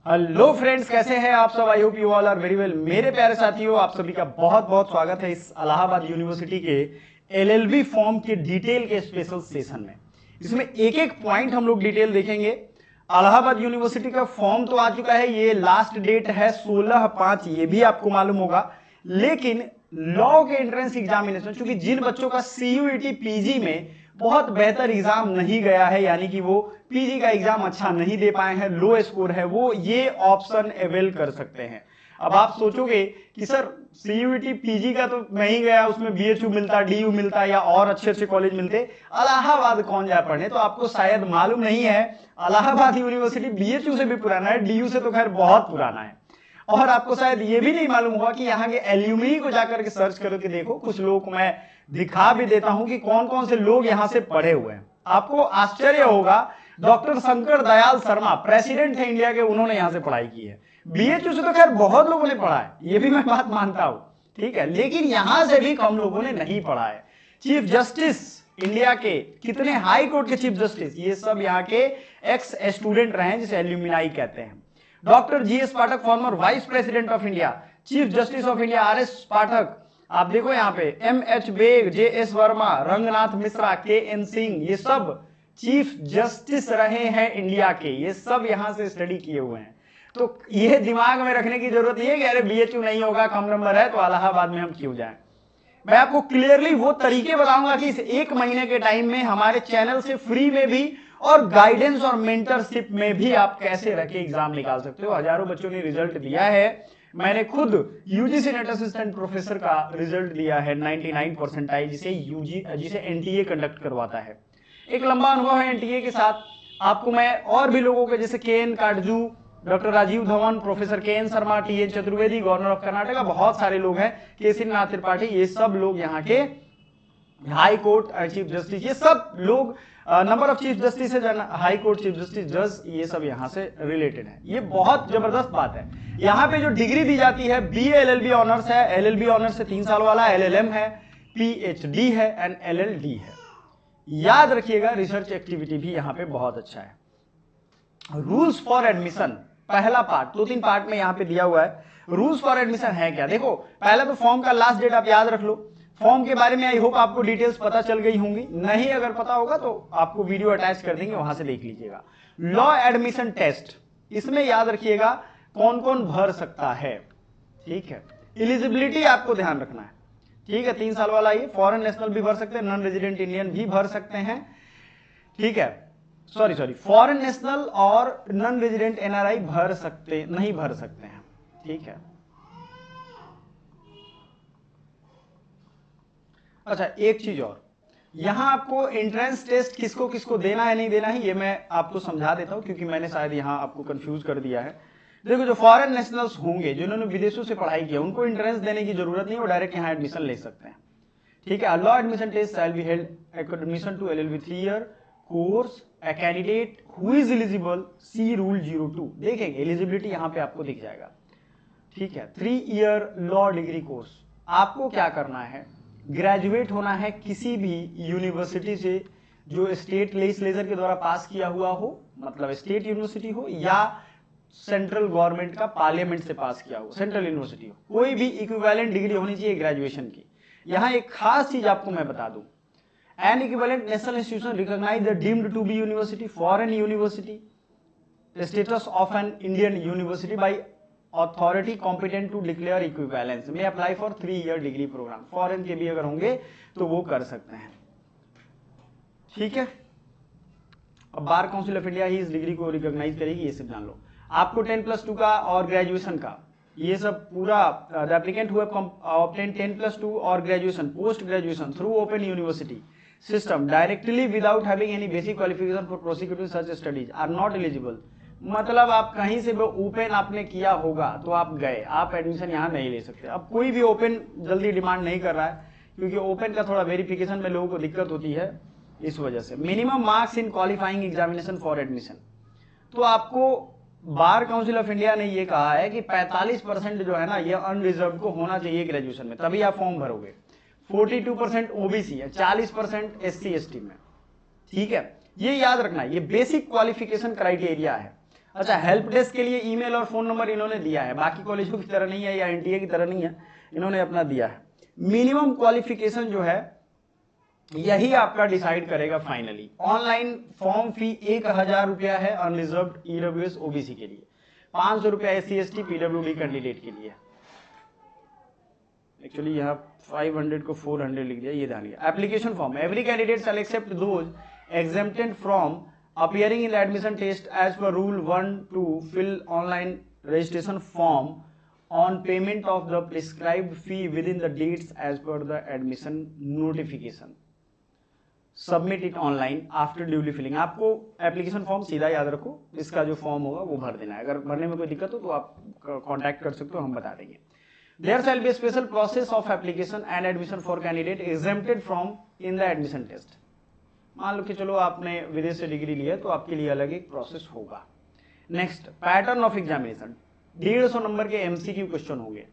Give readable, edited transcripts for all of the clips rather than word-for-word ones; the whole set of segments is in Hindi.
हेलो फ्रेंड्स, कैसे हैं आप सब। I hope you all are very well. मेरे प्यारे साथियों, आप सभी का बहुत बहुत स्वागत है इस इलाहाबाद यूनिवर्सिटी के एलएलबी फॉर्म के डिटेल के स्पेशल सेशन में। इसमें एक एक पॉइंट हम लोग डिटेल देखेंगे। इलाहाबाद यूनिवर्सिटी का फॉर्म तो आ चुका है, ये लास्ट डेट है 16/5, ये भी आपको मालूम होगा। लेकिन लॉ के एंट्रेंस एग्जामिनेशन, चूंकि जिन बच्चों का सीयूईटी पीजी में बहुत बेहतर एग्जाम नहीं गया है, यानी कि वो पीजी का एग्जाम अच्छा नहीं दे पाए हैं, लो स्कोर है, वो ये ऑप्शन अवेल कर सकते हैं। अब आप सोचोगे कि सर सीयूईटी पीजी का तो नहीं गया, उसमें बीएचयू मिलता, डीयू मिलता या और अच्छे अच्छे कॉलेज मिलते, इलाहाबाद कौन जाए पढ़ने। तो आपको शायद मालूम नहीं है, इलाहाबाद यूनिवर्सिटी बीएचयू से भी पुराना है, डीयू से तो खैर बहुत पुराना है। और आपको शायद ये भी नहीं मालूम हुआ कि यहाँ के एल्यूमिनी को जाकर के सर्च करके देखो, कुछ लोग को मैं दिखा भी देता हूं कि कौन कौन से लोग यहाँ से पढ़े हुए हैं। आपको आश्चर्य होगा, डॉक्टर शंकर दयाल शर्मा प्रेसिडेंट थे इंडिया के, उन्होंने यहाँ से पढ़ाई की है। बीएचयू से तो खैर बहुत लोगों ने पढ़ा है, ये भी मैं बात मानता हूं, ठीक है, लेकिन यहां से भी कम लोगों ने नहीं पढ़ा है। चीफ जस्टिस इंडिया के कितने हाई कोर्ट के चीफ जस्टिस, ये सब यहाँ के एक्स स्टूडेंट रहे, जिसे एल्यूमिनाई कहते हैं। Doctor GS Pathak, former vice president of India, chief justice of India RS Pathak, आप देखो यहाँ पे MH Beg, JS Verma, Ranganath Mishra, KN Singh, ये सब चीफ जस्टिस रहे हैं इंडिया के, ये सब यहां से स्टडी किए हुए हैं। तो ये दिमाग में रखने की जरूरत नहीं है कि अरे बीएचयू नहीं होगा, कम नंबर है तो इलाहाबाद में हम क्यों जाएं। मैं आपको क्लियरली वो तरीके बताऊंगा कि इस एक महीने के टाइम में हमारे चैनल से फ्री में भी और गाइडेंस और मेंटरशिप में भी आप कैसे रखे एग्जाम निकाल सकते हो। हजारों बच्चों ने रिजल्ट दिया है, मैंने खुद यूजीसी नेट असिस्टेंट प्रोफेसर का रिजल्ट दिया है 99 परसेंटाइल, जिसे एनटीए कंडक्ट करवाता है। एक लंबा अनुभव है एनटीए के साथ। आपको मैं और भी लोगों के जैसे K N Katju, doctor Rajiv Dhawan, professor K N Sharma, T N Chaturvedi, governor of Karnataka, बहुत सारे लोग हैं, केसरीनाथ त्रिपाठी, ये सब लोग यहाँ के हाई कोर्ट चीफ जस्टिस, ये सब लोग नंबर ऑफ चीफ जस्टिस है, हाई कोर्ट चीफ जस्टिस, जज, ये सब यहाँ से रिलेटेड है। ये बहुत जबरदस्त बात है। यहाँ पे जो डिग्री दी जाती है, बीए एलएलबी ऑनर्स है, एलएलबी ऑनर्स से 3 साल वाला, एलएलएम है, पीएचडी है एंड एलएलडी है। याद रखिएगा, रिसर्च एक्टिविटी भी यहाँ पे बहुत अच्छा है। रूल्स फॉर एडमिशन, पहला पार्ट, 2-3 पार्ट में यहाँ पे दिया हुआ है। रूल्स फॉर एडमिशन है क्या, देखो पहले तो फॉर्म का लास्ट डेट आप याद रख लो। फॉर्म के बारे में आई होप आपको डिटेल्स पता चल गई होंगी, नहीं अगर पता होगा तो आपको वीडियो अटैच कर देंगे, वहां से देख लीजिएगा। लॉ एडमिशन टेस्ट, इसमें याद रखिएगा कौन कौन भर सकता है, ठीक है। एलिजिबिलिटी आपको ध्यान रखना है, ठीक है, 3 साल वाला ये, फॉरेन नेशनल भी भर सकते हैं, नॉन रेजिडेंट इंडियन भी भर सकते हैं, ठीक है। सॉरी, फॉरेन नेशनल और नॉन रेजिडेंट एनआरआई नहीं भर सकते हैं, ठीक है। अच्छा, एक चीज और, यहां आपको एंट्रेंस टेस्ट किसको किसको देना है नहीं देना है, ये मैं आपको समझा देता हूं, क्योंकि मैंने शायद यहां आपको कंफ्यूज कर दिया है। देखो, जो फॉरेन नेशनल्स होंगे, जिन्होंने विदेशों से पढ़ाई किया, उनको एंट्रेंस देने की जरूरत नहीं, वो डायरेक्ट यहां एडमिशन ले सकते हैं, ठीक है। Law admission test shall be held admission to LLB 3 year course, a candidate who is eligible, see rule 02, देखेंगे एलिजिबिलिटी यहां पे आपको दिख जाएगा, ठीक है। 3 ईयर लॉ डिग्री कोर्स, आपको क्या करना है, ग्रेजुएट होना है किसी भी यूनिवर्सिटी से जो स्टेट लेजिस्लेचर के द्वारा पास किया हुआ हो, मतलब स्टेट यूनिवर्सिटी हो, या सेंट्रल गवर्नमेंट का पार्लियामेंट से पास किया हो, सेंट्रल यूनिवर्सिटी हो, कोई भी इक्विवेलेंट डिग्री होनी चाहिए ग्रेजुएशन की। यहां एक खास चीज आपको मैं बता दूं, an equivalent national institution recognise the deemed to be university, foreign university, status of an Indian university by authority competent to declare equivalence में apply for 3 year degree programme. Foreign के भी अगर होंगे तो वो कर सकते हैं, ठीक है। अब बार काउंसिल ऑफ इंडिया ही इस डिग्री को रिकॉग्नाइज करेगी, ये सब जान लो। आपको 10+2 का और ग्रेजुएशन का ये सब पूरा, the applicant who have obtain 10+2 और graduation, post graduation through open university system directly without having any basic qualification for prosecuting such studies are not eligible. मतलब आप कहीं से भी ओपन आपने किया होगा तो आप गए, आप एडमिशन यहाँ नहीं ले सकते। अब कोई भी ओपन जल्दी डिमांड नहीं कर रहा है, क्योंकि ओपन का थोड़ा वेरिफिकेशन में लोगों को दिक्कत होती है, इस वजह से। Minimum marks in qualifying examination for admission, तो आपको बार काउंसिल ऑफ इंडिया ने ये कहा है कि 45% जो है ना, ये अनरिजर्व को होना चाहिए ग्रेजुएशन में, तभी आप फॉर्म भरोगे। 42% ओबीसी है, 40% एससी एसटी में, ठीक है। ये याद रखना, ये बेसिक क्वालिफिकेशन क्राइटेरिया है। अच्छा, हेल्प डेस्क के लिए ईमेल और फोन नंबर इन्होंने दिया है, बाकी कॉलेजों की तरह नहीं है या एनटीए की तरह नहीं है, इन्होंने अपना दिया है। मिनिमम क्वालिफिकेशन जो है यही आपका डिसाइड करेगा फाइनली। ऑनलाइन फॉर्म फी 1000 रुपया है अनरिजर्व्ड ईडब्ल्यूएस ओबीसी के लिए, 500 रुपया एससी एसटी पीडब्ल्यूडी कैंडिडेट के लिए। एक्चुअली यहाँ 500 को 400 लिख दिया, ये ध्यान दिया। Application form, every candidate shall except those exempted from appearing in the admission test as per rule 1 to fill online registration form on payment of the prescribed fee within the dates as per the admission notification. Submit it online after duly filling. आपको एप्लीकेशन फॉर्म सीधा याद रखो, इसका जो फॉर्म होगा वो भर देना है। अगर भरने में कोई दिक्कत हो तो आप कांटेक्ट कर सकते हो, हम बता देंगे। There shall be a special process of application and admission for candidate exempted from in the admission test. मान लो कि चलो आपने विदेश से डिग्री लिया तो आपके लिए अलग एक प्रोसेस होगा। Next, pattern of examination, 150 number के एमसीक्यू क्वेश्चन होंगे।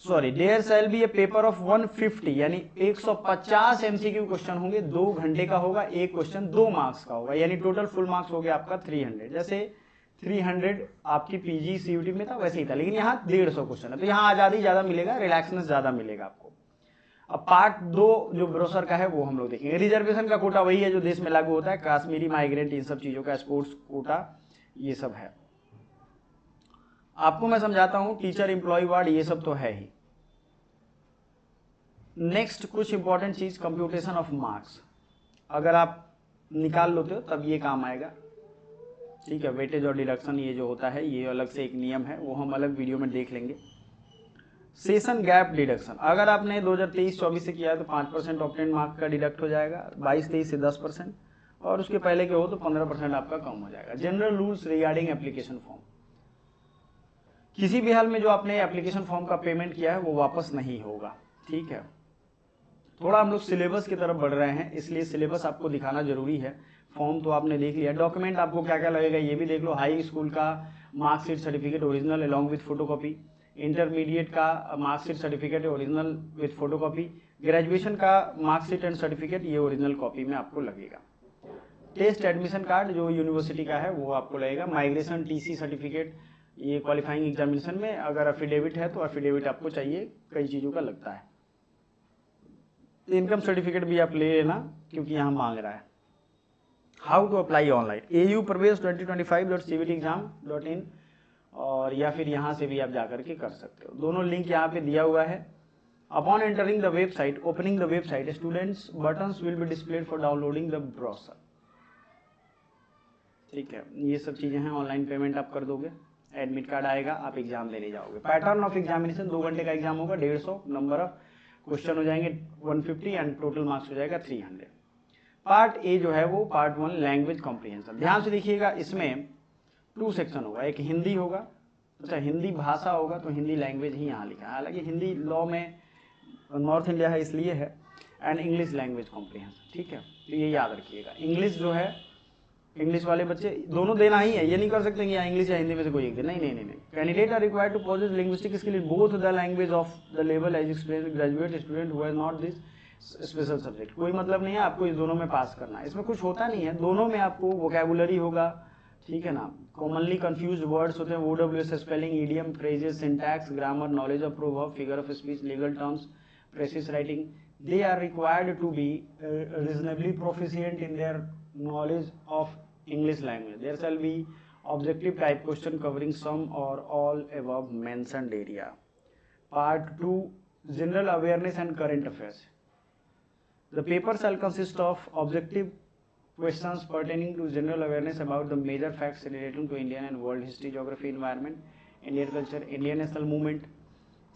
Sorry, there shall be a paper of 150 यानी 150 एमसीक्यू क्वेश्चन होंगे, 2 घंटे का होगा, एक क्वेश्चन 2 मार्क्स का होगा, यानी टोटल फुल मार्क्स हो गया आपका 300। जैसे 300 आपकी पीजी सीयूटी में था वैसे ही था, लेकिन यहाँ 150 क्वेश्चन है तो यहाँ आजादी ज्यादा मिलेगा, रिलैक्सनेस ज्यादा मिलेगा आपको। अब पार्ट 2 जो ब्रोशर का है वो हम लोग देखेंगे। रिजर्वेशन का कोटा वही है जो देश में लागू होता है, कश्मीरी माइग्रेंट इन सब चीजों का, स्पोर्ट्स कोटा ये सब है। आपको मैं समझाता हूं, टीचर एम्प्लॉय वार्ड ये सब तो है ही। नेक्स्ट कुछ इंपॉर्टेंट चीज, कंप्यूटेशन ऑफ मार्क्स, अगर आप निकाल लेते हो तब ये काम आएगा, ठीक है। वेटेज और डिडक्शन ये जो होता है ये अलग से एक नियम है, वो हम अलग वीडियो में देख लेंगे। सेशन गैप डिडक्शन, अगर आपने 2023-24 से किया है तो 5% ऑप्टेंड मार्क का डिडक्ट हो जाएगा, 22-23 से 10%, और उसके पहले के हो तो 15% आपका कम हो जाएगा। General rules regarding application form, किसी भी हाल में जो आपने एप्लीकेशन फॉर्म का पेमेंट किया है वो वापस नहीं होगा, ठीक है। थोड़ा हम लोग सिलेबस की तरफ बढ़ रहे हैं, इसलिए सिलेबस आपको दिखाना जरूरी है। फॉर्म तो आपने देख लिया, डॉक्यूमेंट आपको क्या क्या लगेगा ये भी देख लो। हाई स्कूल का marksheet certificate original along with photocopy, intermediate का marksheet certificate original with photocopy, graduation का मार्कशीट एंड सर्टिफिकेट ये ओरिजिनल कॉपी में आपको लगेगा। टेस्ट एडमिशन कार्ड जो यूनिवर्सिटी का है वो आपको लगेगा। माइग्रेशन टीसी सर्टिफिकेट ये क्वालिफाइंग एग्जामिनेशन में, अगर एफिडेविट है तो एफिडेविट आपको चाहिए, कई चीज़ों का लगता है। इनकम सर्टिफिकेट भी आप ले लेना क्योंकि यहाँ मांग रहा है। How to apply online, AU प्रवेश 2025.cvtexam.in, और या फिर यहाँ से भी आप जाकर के कर सकते हो, दोनों लिंक यहाँ पे दिया हुआ है। Upon entering the website, opening the website, students buttons will be displayed for downloading the browser, ठीक है। ये सब चीजें हैं, ऑनलाइन पेमेंट आप कर दोगे, एडमिट कार्ड आएगा, आप एग्जाम देने जाओगे। पैटर्न ऑफ एग्जामिनेशन, 2 घंटे का एग्जाम होगा, 150 नंबर ऑफ क्वेश्चन हो जाएंगे 150 एंड टोटल मार्क्स हो जाएगा 300। पार्ट ए जो है वो पार्ट 1 लैंग्वेज कॉम्प्रिहेंशन, ध्यान से देखिएगा, इसमें 2 सेक्शन होगा, एक हिंदी होगा, अच्छा हिंदी भाषा होगा तो हिंदी लैंग्वेज ही यहाँ लिखा है, हालांकि हिंदी लॉ में नॉर्थ इंडिया है इसलिए है, एंड इंग्लिश लैंग्वेज कॉम्प्रिहेंशन, ठीक है। तो ये याद रखिएगा, इंग्लिश जो है, इंग्लिश वाले बच्चे दोनों देना ही है, ये नहीं कर सकते कि इंग्लिश या हिंदी में से कोई एक दे, नहीं नहीं नहीं। Candidate are required to possess linguistic skill in both the language of the level as experienced graduate student who has not this special subject. कोई मतलब नहीं है आपको इस दोनों में पास करना है, इसमें कुछ होता नहीं है, दोनों में आपको वोकैबुलरी होगा, ठीक है ना। कॉमनली कंफ्यूज्ड वर्ड्स होते हैं, OWS spelling, idiom, phrases, syntax, grammar, knowledge of proverb, figure of speech, legal terms, precis writing. They are required to be reasonably proficient in their knowledge of English language. There shall be objective type question covering some or all above mentioned area. Part 2 general awareness and current affairs. The paper shall consist of objective questions pertaining to general awareness about the major facts relating to Indian and world history, geography, environment, Indian culture, Indian national movement.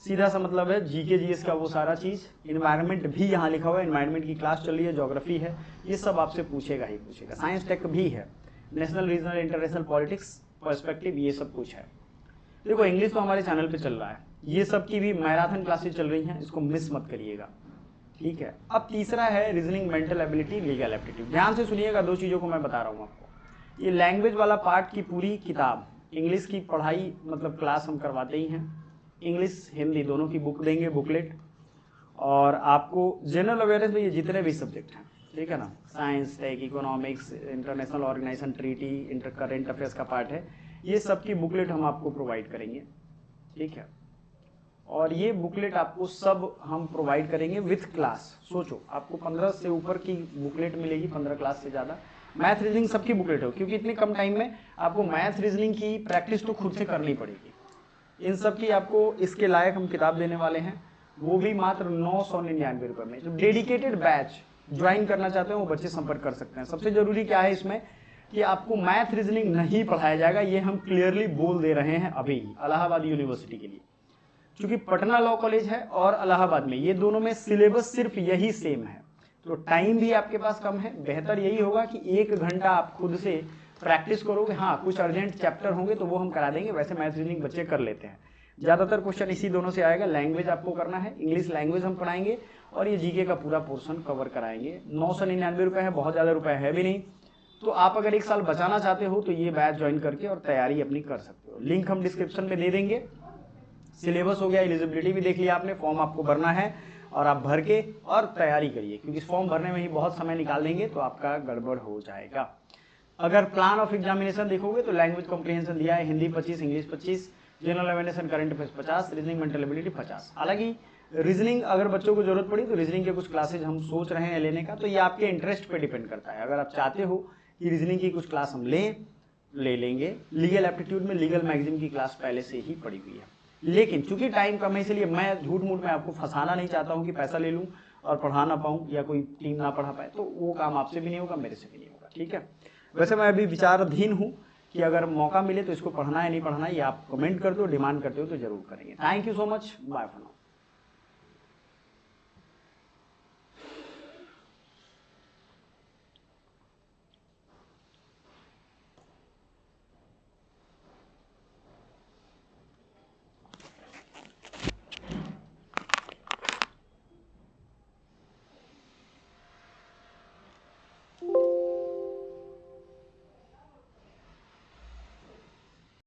सीधा सा मतलब है जीके जीएस का वो सारा चीज। इन्वायरमेंट भी यहाँ लिखा हुआ है, इन्वायरमेंट की क्लास चल रही है, ज्योग्राफी है, ये सब आपसे पूछेगा ही पूछेगा। साइंस टेक भी है, national regional international politics perspective, ये सब कुछ है। देखो इंग्लिश तो हमारे चैनल पे चल रहा है, ये सब की भी मैराथन क्लासेस चल रही हैं, इसको मिस मत करिएगा, ठीक है। अब तीसरा है reasoning, mental ability, legal aptitude. ध्यान से सुनिएगा, 2 चीज़ों को मैं बता रहा हूँ आपको। ये लैंग्वेज वाला पार्ट की पूरी किताब, इंग्लिश की पढ़ाई मतलब क्लास हम करवाते ही हैं, इंग्लिश हिंदी दोनों की बुक देंगे, बुकलेट, और आपको जनरल अवेयरनेस में ये जितने भी सब्जेक्ट हैं ठीक है ना। Science, tech, economics, international organization, treaty, inter current affairs का पार्ट है, ये सब की बुकलेट हम आपको प्रोवाइड करेंगे, ठीक है। और ये बुकलेट आपको सब हम प्रोवाइड करेंगे विथ क्लास। सोचो आपको 15 से ऊपर की बुकलेट मिलेगी, 15 क्लास से ज़्यादा। मैथ रीजनिंग सबकी बुकलेट हो, क्योंकि इतने कम टाइम में आपको मैथ रीजनिंग की प्रैक्टिस तो खुद से करनी पड़ेगी। इन सब की आपको इसके लायक हम किताब देने वाले हैं, वो भी मात्र 999 रुपये में। जो डेडिकेटेड बैच ज्वाइन करना चाहते हैं वो बच्चे संपर्क कर सकते हैं। सबसे जरूरी क्या है इसमें कि आपको मैथ रीजनिंग नहीं पढ़ाया जाएगा, ये हम क्लियरली बोल दे रहे हैं अभी इलाहाबाद यूनिवर्सिटी के लिए। क्योंकि पटना लॉ कॉलेज है और इलाहाबाद में, ये दोनों में सिलेबस सिर्फ यही सेम है, तो टाइम भी आपके पास कम है। बेहतर यही होगा कि 1 घंटा आप खुद से प्रैक्टिस करोगे। हाँ, कुछ अर्जेंट चैप्टर होंगे तो वो हम करा देंगे, वैसे मैथ रीजनिंग बच्चे कर लेते हैं। ज़्यादातर क्वेश्चन इसी दोनों से आएगा। लैंग्वेज आपको करना है, इंग्लिश लैंग्वेज हम पढ़ाएंगे और ये जीके का पूरा पोर्शन कवर कराएंगे। 999 रुपये है, बहुत ज़्यादा रुपये है भी नहीं। तो आप अगर 1 साल बचाना चाहते हो तो ये बैच ज्वाइन करके और तैयारी अपनी कर सकते हो। लिंक हम डिस्क्रिप्शन में दे देंगे। सिलेबस हो गया, एलिजिबिलिटी भी देख लिया आपने, फॉर्म आपको भरना है और आप भर के और तैयारी करिए, क्योंकि फॉर्म भरने में ही बहुत समय निकाल देंगे तो आपका गड़बड़ हो जाएगा। अगर प्लान ऑफ एग्जामिनेशन देखोगे तो लैंग्वेज कॉम्प्रिहेंशन दिया है, Hindi 25, English 25, general awareness and current affairs 50, reasoning mental ability 50। हालांकि रीजनिंग अगर बच्चों को जरूरत पड़ी तो रीजनिंग के कुछ क्लासेज हम सोच रहे हैं लेने का, तो ये आपके इंटरेस्ट पे डिपेंड करता है। अगर आप चाहते हो कि रीजनिंग की कुछ क्लास हम ले लेंगे। लीगल एप्टीट्यूड में लीगल मैगजीन की क्लास पहले से ही पड़ी हुई है, लेकिन चूंकि टाइम कम है इसलिए मैं झूठ मूठ में आपको फंसाना नहीं चाहता हूं कि पैसा ले लूं और पढ़ा ना पाऊं या कोई टीम ना पढ़ा पाए, तो वो काम आपसे भी नहीं होगा, मेरे से भी नहीं होगा, ठीक है। वैसे मैं अभी विचाराधीन हूं कि अगर मौका मिले तो इसको पढ़ना है नहीं पढ़ना है, ये आप कमेंट करते हो, डिमांड करते हो तो जरूर करेंगे। Thank you so much, bye for now.